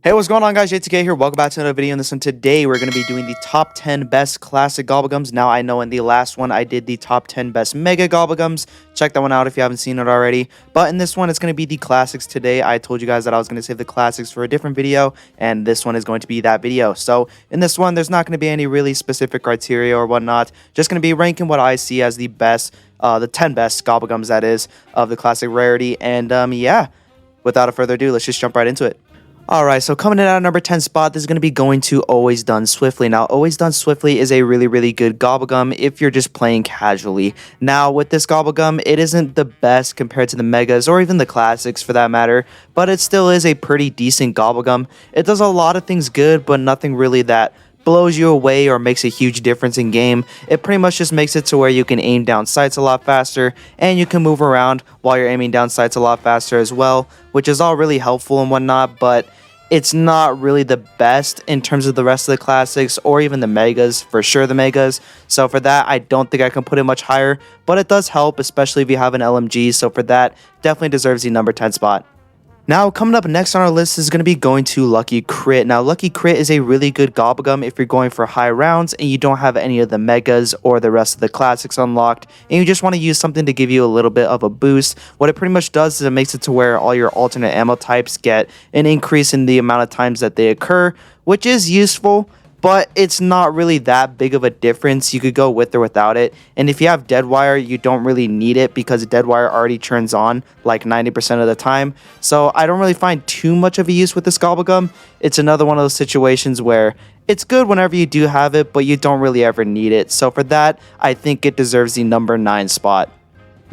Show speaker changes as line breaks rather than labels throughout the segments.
Hey, what's going on, guys? JTK here. Welcome back to another video. In this one today, we're going to be doing the top 10 best classic Gobblegums. Now, I know in the last one, I did the top 10 best Mega Gobblegums. Check that one out if you haven't seen it already. But in this one, it's going to be the classics today. I told you guys that I was going to save the classics for a different video, and this one is going to be that video. So in this one, there's not going to be any really specific criteria or whatnot. Just going to be ranking what I see as the best, the 10 best Gobblegums, that is, of the classic rarity. And yeah, without further ado, let's just jump right into it. Alright, so coming in at our number 10 spot, this is going to be going to Always Done Swiftly. Now, Always Done Swiftly is a really good Gobblegum if you're just playing casually. Now, with this Gobblegum, it isn't the best compared to the Megas or even the Classics for that matter, but it still is a pretty decent Gobblegum. It does a lot of things good, but nothing really that blows you away or makes a huge difference in game. It pretty much just makes it to where you can aim down sights a lot faster, and you can move around while you're aiming down sights a lot faster as well, which is all really helpful and whatnot, but it's not really the best in terms of the rest of the classics or even the Megas, for sure the Megas. So for that, I don't think I can put it much higher, but it does help, especially if you have an LMG. So for that, definitely deserves the number 10 spot. Now, coming up next on our list is going to be going to Lucky Crit. Now, Lucky Crit is a really good Gobblegum if you're going for high rounds and you don't have any of the Megas or the rest of the Classics unlocked, and you just want to use something to give you a little bit of a boost. What it pretty much does is it makes it to where all your alternate ammo types get an increase in the amount of times that they occur, which is useful, but it's not really that big of a difference. You could go with or without it. And if you have Deadwire, you don't really need it because Deadwire already turns on like 90% of the time. So I don't really find too much of a use with this Gobblegum. It's another one of those situations where it's good whenever you do have it, but you don't really ever need it. So for that, I think it deserves the number 9 spot.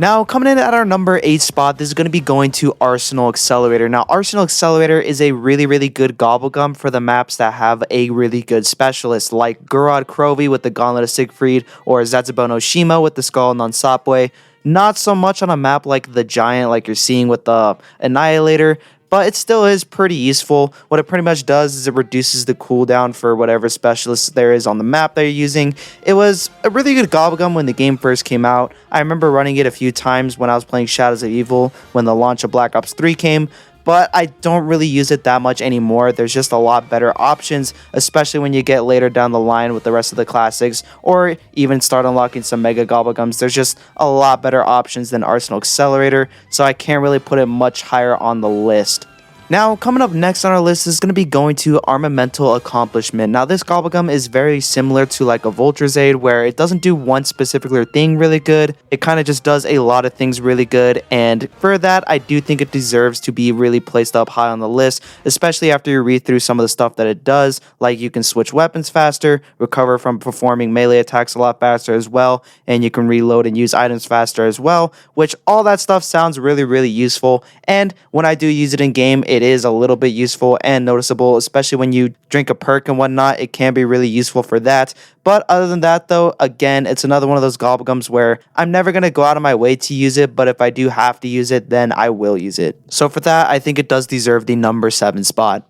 Now, coming in at our number 8 spot, this is going to be going to Arsenal Accelerator. Now, Arsenal Accelerator is a really good Gobblegum for the maps that have a really good specialist, like Gurad Krovi with the Gauntlet of Siegfried, or Zetsubou Shima with the Skull non Sapwe. Not so much on a map like the Giant, like you're seeing with the Annihilator, but it still is pretty useful. What it pretty much does is it reduces the cooldown for whatever specialist there is on the map that you're using. It was a really good Gobblegum when the game first came out. I remember running it a few times when I was playing Shadows of Evil when the launch of Black Ops 3 came, but I don't really use it that much anymore. There's just a lot better options, especially when you get later down the line with the rest of the classics, or even start unlocking some Mega Gobblegums. There's just a lot better options than Arsenal Accelerator, so I can't really put it much higher on the list. Now, coming up next on our list is going to be going to Armamental Accomplishment. Now, this Gobblegum is very similar to like a Vulture's Aid, where it doesn't do one specific thing really good. It kind of just does a lot of things really good, and for that, I do think it deserves to be really placed up high on the list, especially after you read through some of the stuff that it does, like you can switch weapons faster, recover from performing melee attacks a lot faster as well, and you can reload and use items faster as well, which all that stuff sounds really useful, and when I do use it in game, it is a little bit useful and noticeable, especially when you drink a perk and whatnot. It can be really useful for that. But other than that, though, again, it's another one of those Gobblegums where I'm never going to go out of my way to use it, but if I do have to use it, then I will use it. So for that, I think it does deserve the number 7 spot.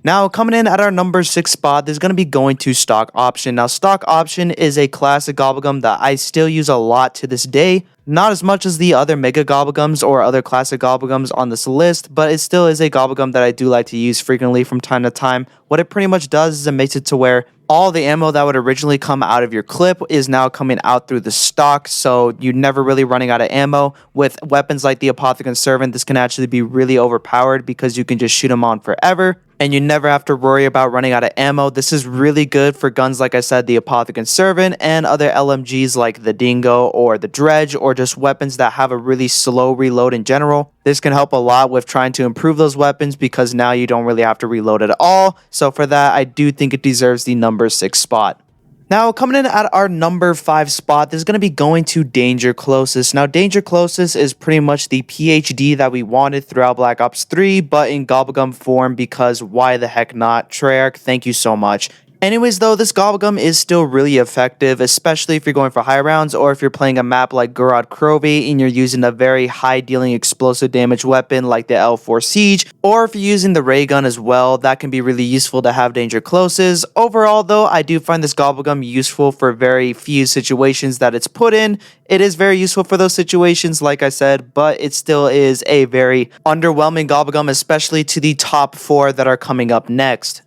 Now, coming in at our number 6 spot, there's going to be going to Stock Option. Now, Stock Option is a classic Gobblegum that I still use a lot to this day. Not as much as the other Mega Gobblegums or other classic Gobblegums on this list, but it still is a Gobblegum that I do like to use frequently from time to time. What it pretty much does is it makes it to where all the ammo that would originally come out of your clip is now coming out through the stock, so you're never really running out of ammo. With weapons like the Apothicon Servant, this can actually be really overpowered because you can just shoot them on forever, and you never have to worry about running out of ammo. This is really good for guns like I said, the Apothicon Servant, and other LMGs like the Dingo or the Dredge, or just weapons that have a really slow reload in general. This can help a lot with trying to improve those weapons because now you don't really have to reload at all. So for that, I do think it deserves the number 6 spot. Now, coming in at our number 5 spot, this is going to be going to Danger Closest. Now, Danger Closest is pretty much the PhD that we wanted throughout Black Ops 3, but in Gobblegum form, because why the heck not? Treyarch, thank you so much. Anyways though, this Gobblegum is still really effective, especially if you're going for high rounds or if you're playing a map like Gorod Krovi and you're using a very high dealing explosive damage weapon like the L4 Siege, or if you're using the ray gun as well. That can be really useful to have danger closes. Overall though, I do find this Gobblegum useful for very few situations that it's put in. It is very useful for those situations like I said, but it still is a very underwhelming Gobblegum, especially to the top 4 that are coming up next.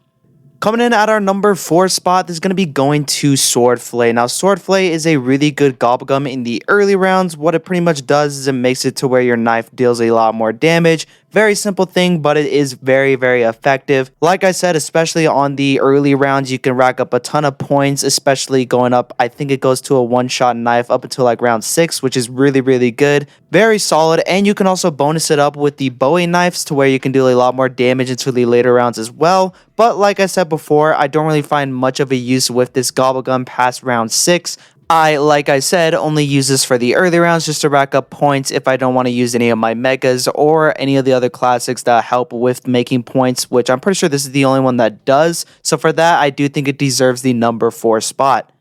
Coming in at our number 4 spot, this is going to be going to Sword Flay. Now, Sword Flay is a really good Gobblegum in the early rounds. What it pretty much does is it makes it to where your knife deals a lot more damage. Very simple thing, but it is very, very effective. Like I said, especially on the early rounds, you can rack up a ton of points, especially going up. I think it goes to a one-shot knife up until like round 6, which is really, really good. Very solid, and you can also bonus it up with the Bowie knives to where you can do a lot more damage into the later rounds as well. But like I said before, I don't really find much of a use with this Gobblegum past round 6. Like I said, only use this for the early rounds just to rack up points if I don't want to use any of my megas or any of the other classics that help with making points, which I'm pretty sure this is the only one that does. So for that, I do think it deserves the number 4 spot.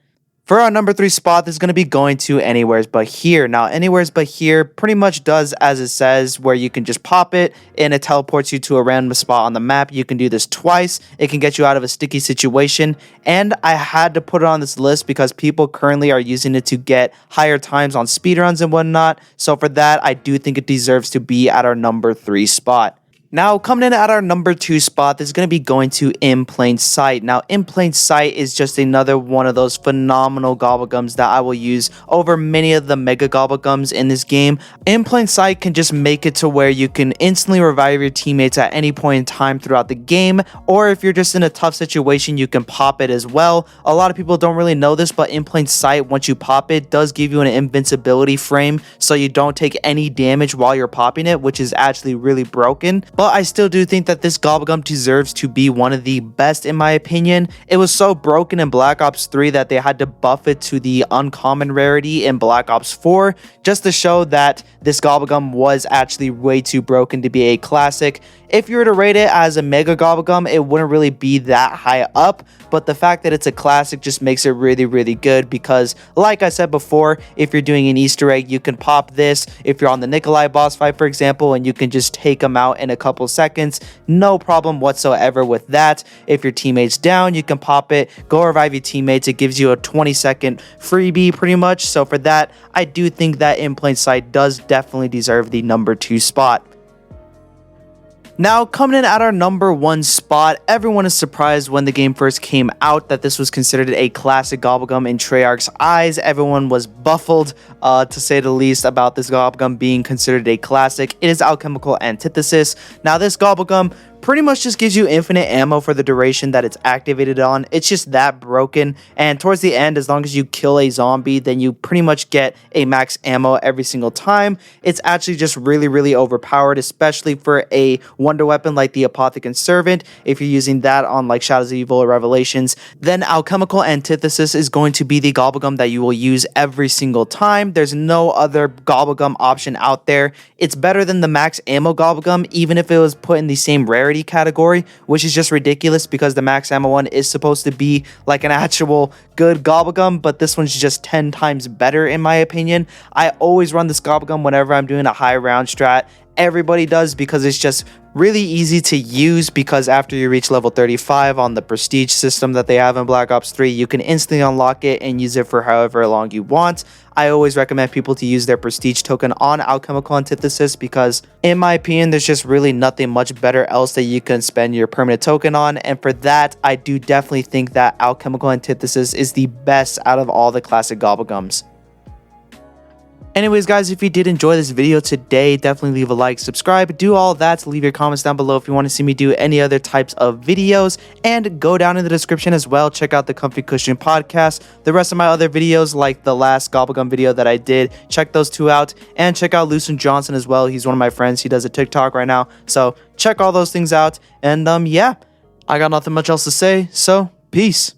For our number 3 spot, this is going to be going to Anywheres But Here. Now, Anywheres But Here pretty much does as it says, where you can just pop it and it teleports you to a random spot on the map. You can do this twice. It can get you out of a sticky situation. And I had to put it on this list because people currently are using it to get higher times on speedruns and whatnot. So for that, I do think it deserves to be at our number 3 spot. Now, coming in at our number 2 spot, this is going to be going to In Plain Sight. Now, In Plain Sight is just another one of those phenomenal Gobblegums that I will use over many of the Mega Gobblegums in this game. In Plain Sight can just make it to where you can instantly revive your teammates at any point in time throughout the game, or if you're just in a tough situation, you can pop it as well. A lot of people don't really know this, but In Plain Sight, once you pop it, does give you an invincibility frame, so you don't take any damage while you're popping it, which is actually really broken. But I still do think that this Gobblegum deserves to be one of the best in my opinion. It was so broken in Black Ops 3 that they had to buff it to the uncommon rarity in Black Ops 4 just to show that this Gobblegum was actually way too broken to be a classic. If you were to rate it as a Mega Gobblegum, it wouldn't really be that high up, but the fact that it's a classic just makes it really, really good because, like I said before, if you're doing an Easter egg, you can pop this. If you're on the Nikolai boss fight, for example, and you can just take him out in a couple seconds, no problem whatsoever with that. If your teammate's down, you can pop it, go revive your teammates. It gives you a 20-second freebie pretty much. So for that, I do think that In Plain Sight does definitely deserve the number 2 spot. Now, coming in at our number 1 spot, everyone is surprised when the game first came out that this was considered a classic Gobblegum in Treyarch's eyes. Everyone was baffled, to say the least, about this Gobblegum being considered a classic. It is Alchemical Antithesis. Now, this Gobblegum pretty much just gives you infinite ammo for the duration that it's activated on. It's just that broken, and towards the end, as long as you kill a zombie, then you pretty much get a max ammo every single time. It's actually just really, really overpowered, especially for a wonder weapon like the Apothecant Servant. If you're using that on like Shadows of Evil or Revelations, then Alchemical Antithesis is going to be the Gobblegum that you will use every single time. There's no other Gobblegum option out there. It's better than the max ammo Gobblegum, even if it was put in the same rarity category, which is just ridiculous because the max ammo one is supposed to be like an actual good Gobblegum, but this one's just 10 times better in my opinion. I always run this Gobblegum whenever I'm doing a high round strat. Everybody does because it's just really easy to use, because after you reach level 35 on the prestige system that they have in Black Ops 3, you can instantly unlock it and use it for however long you want. I always recommend people to use their prestige token on Alchemical Antithesis because, in my opinion, there's just really nothing much better else that you can spend your permanent token on, and for that, I do definitely think that Alchemical Antithesis is the best out of all the classic Gobblegums. Anyways, guys, if you did enjoy this video today, definitely leave a like, subscribe, do all that. Leave your comments down below if you want to see me do any other types of videos, and go down in the description as well. Check out the Comfy Cushion podcast, the rest of my other videos like the last Gobblegum video that I did. Check those 2 out, and check out Lucian Johnson as well. He's one of my friends. He does a TikTok right now, so check all those things out. And yeah, I got nothing much else to say, so peace.